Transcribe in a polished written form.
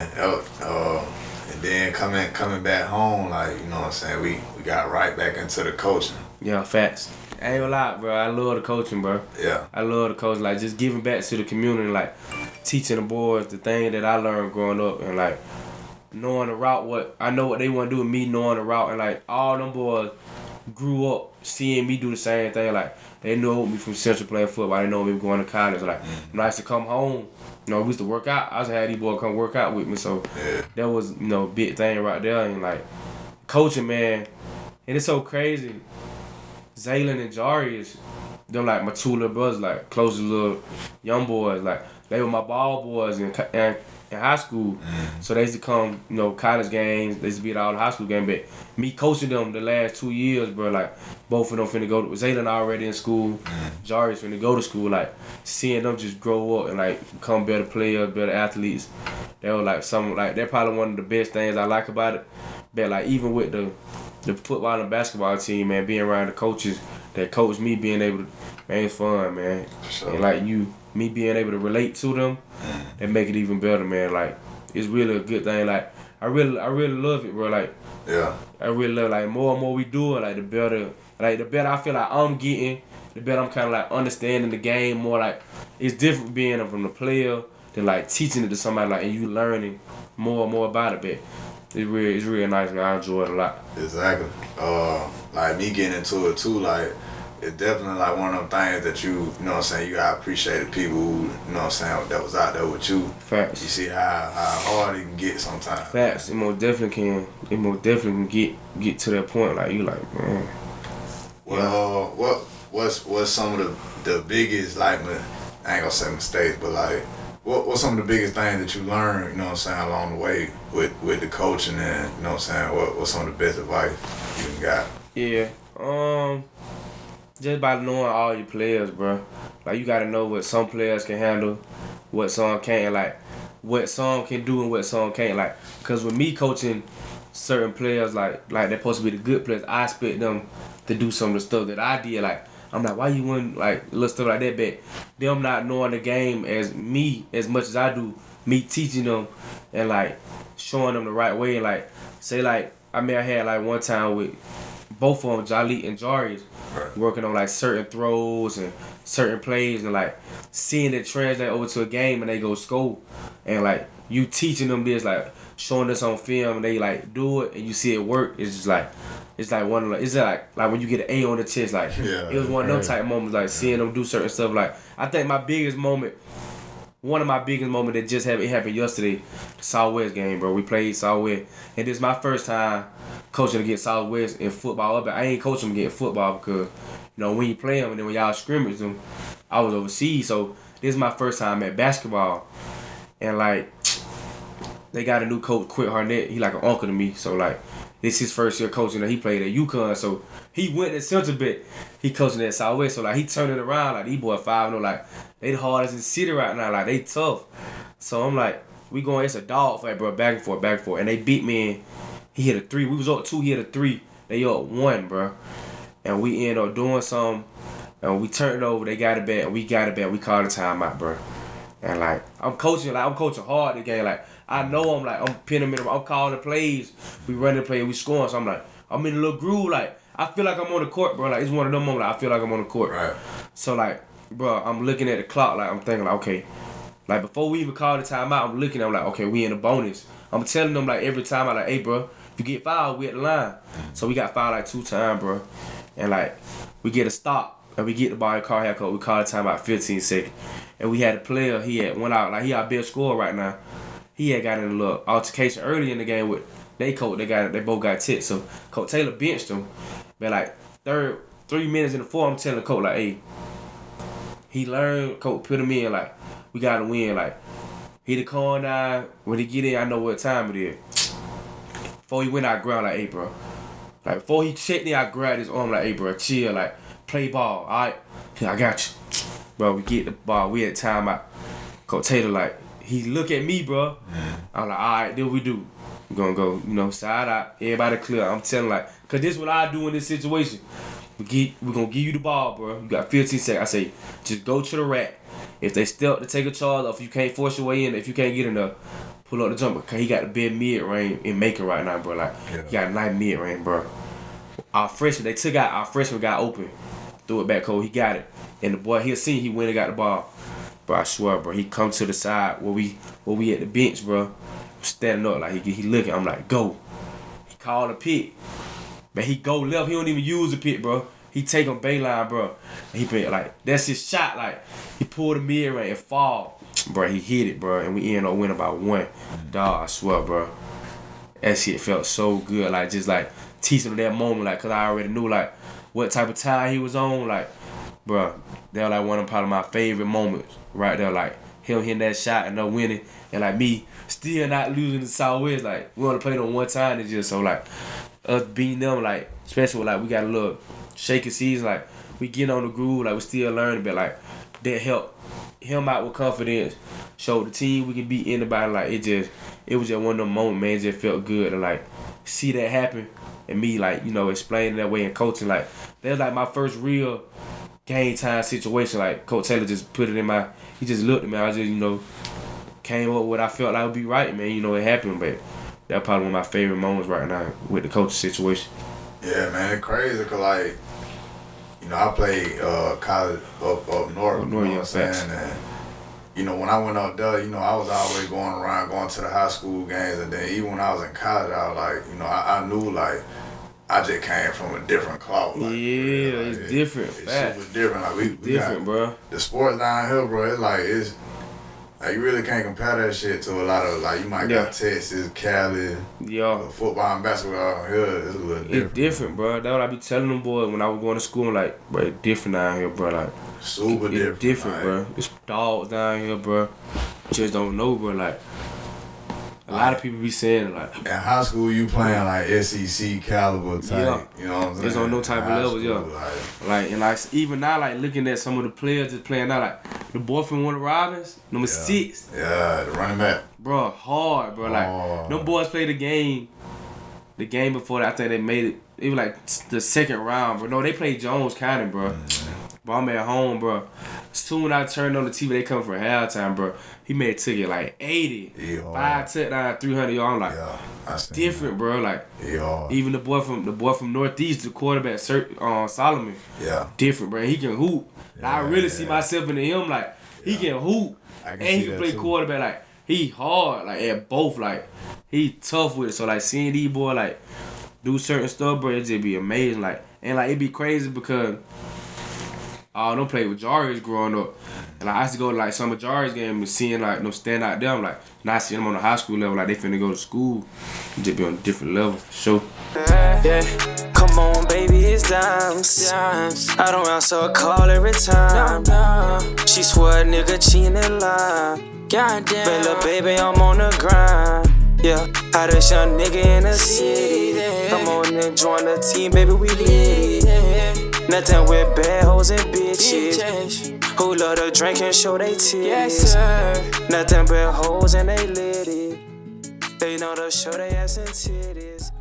And then coming back home, like, you know what I'm saying, we got right back into the coaching. Yeah, facts. I ain't gonna lie, bro. I love the coaching, bro. Yeah. I love the coaching, like just giving back to the community, like teaching the boys the thing that I learned growing up, and like knowing the route. What I know what they want to do with me, knowing the route, and like all them boys grew up seeing me do the same thing. Like they know me from Central playing football. They know me going to college. Like when I used to come home, you know, we used to work out. I just had these boys come work out with me, so that was big thing right there. And like coaching, man, and it's so crazy. Zaylin and Jarius, them like my two little brothers, like closest little young boys, like they were my ball boys in high school. So they used to come, college games. They used to be at all the high school games. But me coaching them the last 2 years, bro, like both of them finna go to Zaylin already in school. Jarius finna go to school. Like seeing them just grow up and like become better players, better athletes. They were like they're probably one of the best things I like about it. But like even with the football and basketball team, man, being around the coaches that coach me, being able to, man, it's fun, man. Sure. And like me being able to relate to them, that make it even better, man. Like it's really a good thing. Like I really love it, bro. Like I really love like more and more we do it, like the better I feel like I'm getting, the better I'm kind of like understanding the game more. Like it's different being from the player than like teaching it to somebody, like, and you learning more and more about it, but. It's real nice, man. I enjoy it a lot. Exactly. Like me getting into it too, like it's definitely like one of them things that you know what I'm saying, you gotta appreciate the people who, you know what I'm saying, that was out there with you. Facts. You see how hard it can get sometimes. Facts. It most definitely can get to that point, like you like, man. Well, what's some of the biggest, like, I ain't gonna say mistakes, but like what's some of the biggest things that you learned, you know what I'm saying, along the way with the coaching, and you know what I'm saying, what's some of the best advice you got? Yeah. Just by knowing all your players, bro. Like you gotta know what some players can handle, what some can't, like what some can do and what some can't, like. Cause with me coaching certain players, like they're supposed to be the good players, I expect them to do some of the stuff that I did, like. I'm like, why you wouldn't, like, little stuff like that, but them not knowing the game as much as I do, me teaching them and, like, showing them the right way, like, say, like, I had, like, one time with both of them, Jalil and Jarius, working on, like, certain throws and certain plays and, like, seeing it translate over to a game and they go score, and, like, you teaching them this, like, showing this on film and they, like, do it and you see it work, it's just, like, it's like one of like, it's like when you get an A on the chest, like it was one of them type moments, like seeing them do certain stuff. Like I think one of my biggest moments that just happened yesterday, the Southwest game, bro. We played Southwest, and this is my first time coaching against Southwest in football. But I ain't coaching them against football because when you play them and then when y'all scrimmage them, I was overseas, so this is my first time at basketball, and like they got a new coach, Quit Harnett. He like an uncle to me, so like. This his first year coaching. He played at UConn, so he went at Central bit. He coaching at Southwest, so like he turned it around. Like these boys 5-0, like they the hardest in the city right now. Like they tough. So I'm like, we going. It's a dog fight, bro. Back and forth, and they beat me. And he hit a 3. We was up 2. He hit a 3. They up 1, bro. And we ended up doing something, and we turned it over. They got it back, and we got it back. We called a timeout, bro. And like I'm coaching hard the game, like. I know I'm pinning them in. I'm calling the plays. We running the play. We scoring. So I'm like, I'm in a little groove. Like I feel like I'm on the court, bro. Like it's one of them moments. Like, I feel like I'm on the court. Right. So like, bro, I'm looking at the clock. Like I'm thinking, like, okay, like before we even call the timeout, I'm looking. I'm like, okay, we in the bonus. I'm telling them like every time. I'm like, hey, bro, if you get fouled, we at the line. So we got fouled like 2 times, bro. And like, we get a stop and we get the ball. Call haircut. We call the timeout 15 seconds. And we had a player. He had went out. Like he our best scorer right now. He had got in a little altercation early in the game with they coach. They both got tipped. So Coach Taylor benched him. But like 3 minutes in the fourth, I'm telling Coach like, hey, he learned. Coach put him in like we gotta win. Like he the call now. When he get in, I know what time it is. Before he went out, ground like, hey, bro. Like before he checked me, I grabbed his arm like, hey, bro, chill. Like play ball. All right, I got you, bro. We get the ball. We at timeout. Coach Taylor like. He look at me, bro. I'm like, all right, then we do. We're gonna go, side out. Everybody clear. I'm telling like, cause this is what I do in this situation. We're gonna give you the ball, bro. You got 15 seconds. I say, just go to the rack. If they step to take a charge, or if you can't force your way in, if you can't get in there, pull up the jumper. Cause he got the best mid-range in Macon right now, bro. Like, he got a nice mid-range, bro. They took out our freshman guy open. Threw it back home. He got it. And the boy, he went and got the ball. Bro, I swear, bro. He come to the side where we at the bench, bro. Standing up, like, he looking. I'm like, go. He called a pick. Man, he go left. He don't even use the pick, bro. He take on Bayline, bro. And he been like, that's his shot. Like, he pulled the mid-range and fall. Bro, he hit it, bro. And we ended up winning by 1. Dog, I swear, bro. That shit felt so good. Like, just like teaching him that moment, like, cause I already knew like what type of time he was on. Like, bro, that was like one of probably my favorite moments right there. Like, him hitting that shot and no winning. And like me still not losing the Southwest. Like, we only played on one time this year. So like, us beating them, like, especially like we got a little shaky season, like we getting on the groove, like we still learning, but like that helped him out with confidence, showed the team we can beat anybody. Like it was just one of them moments, man. It just felt good to like see that happen and me like, you know, explaining that way and coaching. Like that was like my first real game time situation. Like Coach Taylor just put it in he just looked at me. I just, you know, came up with what I felt like would be right, man. You know, it happened, but that's probably one of my favorite moments right now with the coaching situation. Yeah, man, it's crazy because, like, you know, I played college up north, you know what I'm saying? And, you know, when I went up there, you know, I was always going to the high school games. And then even when I was in college, I was like, you know, I knew, like, I just came from a different cloth. Like, yeah, like, it's different. It was different. Like, we different, got, bro. The sports down here, bro, it's like, you really can't compare that shit to a lot of, like, you might got Texas, Cali, football and basketball here. It's a little different. It's different, bro. That's what I be telling them boys when I was going to school. Like, bro, it's different down here, bro. Like, super different. It's different, like, bro. It's dogs down here, bro. Just don't know, bro. Like, a lot of people be saying, like, in high school, you playing like SEC caliber type. You know what I'm saying? It's on no type of levels, Like, and like, even now, like, looking at some of the players that's playing now, like, the boy from Warner Robins, number 6. Yeah, the running back. Bro, hard, bro. Like, them boys played the game before that. I think they made it. It was like the second round, bro. No, they played Jones County, bro. But I'm at home, bro. Soon I turned on the TV, they come for halftime, bro. He took it like 80. 5 touchdowns, 300 yards. I'm like, different, bro. Like, even the boy from Northeast, the quarterback, Solomon. Different, bro. He can hoop. I really see myself in him. Like, he can hoop and he can play quarterback. Like, he hard. Like, at both. Like, he tough with it. So like, seeing these boy like do certain stuff, bro, it just be amazing. Like, and like, it be crazy because I don't play with Jarius growing up. And like, I used to go to like some of Jarius games and seeing like them stand out there. I'm like, now I see them on the high school level, like they finna go to school. You just be on a different level, for sure. Yeah, come on, baby, it's dimes. I don't answer a call every time. She swear a nigga cheating in line. Goddamn, but little baby, I'm on the grind. Yeah, hottest young nigga in the city. Come on and join the team, baby, we lit. Nothing with bad hoes and bitches who love to drink and show they titties. Nothing but hoes and they litty. They know to show they ass and titties.